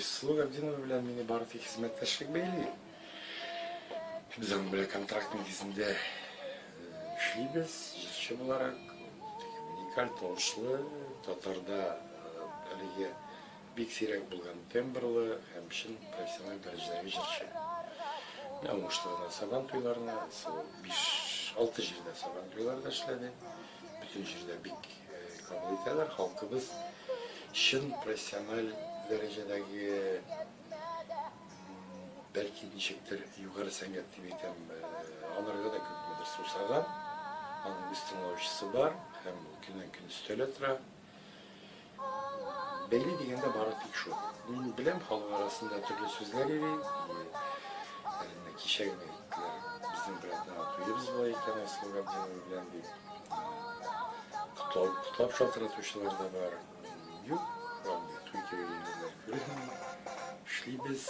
Айсулу Габдинова белән мине барлык хезмәттәшлек бәйли. Без аның белән контракт нигезендә эшлибез, җырчы буларак. Уникаль тавышлы, татарда әлегә бик сирәк булган тембрлы һәм чын профессиональ дәрәҗәдәге җырчы. Мен уңышлы сабан туйларына, 5-6 җирдә сабан туйларында эшләде. Бүтән җирдә бик кабул итәләр, халкыбыз чын профессиональ дәрәҗәдәге бәлки ничектер югары сәнгать дип әйтәм, аларга да күпмедер сусаган. Аның үз тыңлаучысы бар һәм көннән-көн өстәлә тора. Бәйли дигәндә бары тик шул. Мин беләм, халык арасында төрле сүзләр йөри. Әле кичә генә әйттеләр, безнең бер туебыз бар икән, Айсулу Габдинова белән дип. Котлап шалтыратучылар да бар. Юк, туй кебегеләр күренми. Эшлибез.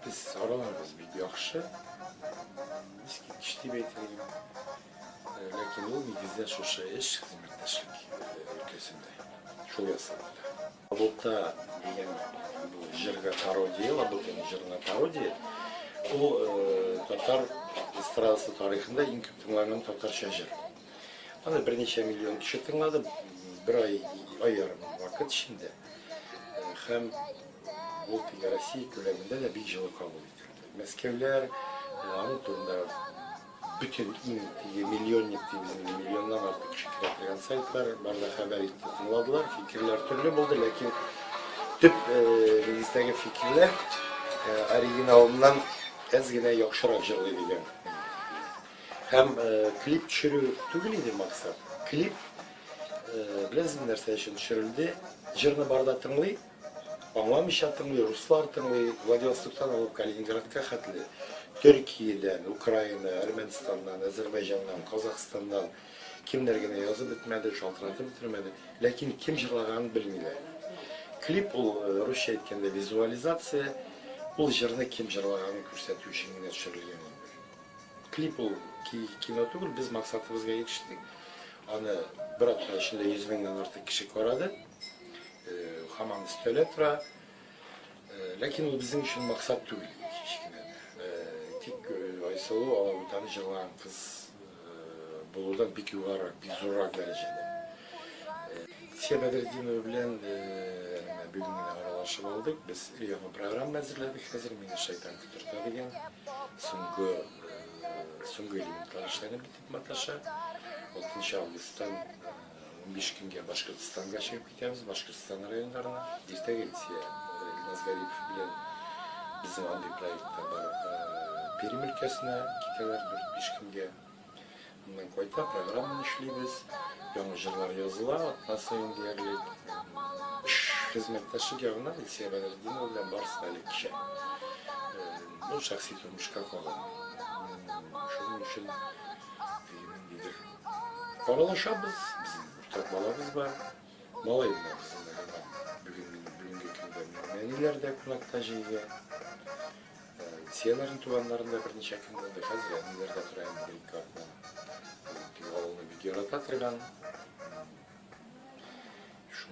Biz aralarımız bir yaxşı, искиткеч дип әйтергә. Ләкин ул нигездә шушы эш хезмәттәшлек өлкәсендә. Шул ясалды. Лабута дигән бу җырга пародия, Лабутаның җырына пародия. Ул татар эстрадасы тарихында иң күп тыңланган татарча җыр. Аны берничә миллион кеше тыңлады, бер ай ярым вакыт эчендә. Һәм ул Россия күләмендә дә бик җылы кабул ителде. Мәскәүләр аның турында бүтән миллионник дип миллионнан артык кеше кирәклегән сайтлар барда хәбәр итте, тыңладылар, фикерләр төрле булды, ләкин төп нигездәге фикерләр оригиналыннан әз генә яхшырак җырлый дигән. Һәм клип төшерү түгел иде максат. Клип беләсез нәрсә өчен төшерелде? Җырны барда тыңлый, аңламыйча тыңлый, руслар тыңлый, Владивостоктан алып Калининградка хәтле, Төркиядән, Украина, Әрмәнстаннан, Азәрбайҗаннан, Казакъстаннан кемнәр генә язып бетмәде, шалтыратып бетермәде, ләкин кем җырлаганын белмиләр. Клип ул русча әйткәндә визуализация, ул җырны кем җырлаганын күрсәтү өчен генә төшерелгән. Клип ул кино түгел, без максатыбызга ирештек. Аны бер атна эчендә 100 меңнән артык кеше карады. Һаман өстәлә тора. Ләкин ул безнең өчен максат түгел. Тик Айсулу Алабутаны җырлаган кыз булудан бик югары, бик зуррак дәрәҗәдә. Сия Бәдретдинова белән бүген генә аралашып алдык. Без яңа программа әзерләдек. Хәзер мине шайтан көтертә дигән соңгы элементлар эшләнеп бетеп маташа. 6 августтан 15 көнгә Башкортстанга чыгып китәбез, Башкортстан районнарына. Иртәгә Илназ Гарипов белән безнең андый проекттар бар. Пермь өлкәсенә китәләр 4-5 көнгә. Моннан кайта программаны эшлибез. Яңа җырлар языла, атна саен диярлек. Хезмәттәшлек ягына Сия Бәдретдинова белән барысы әле кичә. Бу шәхси тормышка калган. Шуның өчен аралашабыз, безнең уртак балабыз бар. Малай белән бүгенге көндә мәниләр дә кунакта җыйга. Сияләрнең туганнарында берничә көн булды. Хәзер әниләрдә тора инде бер-ике атна. Авылны бик ярата торган.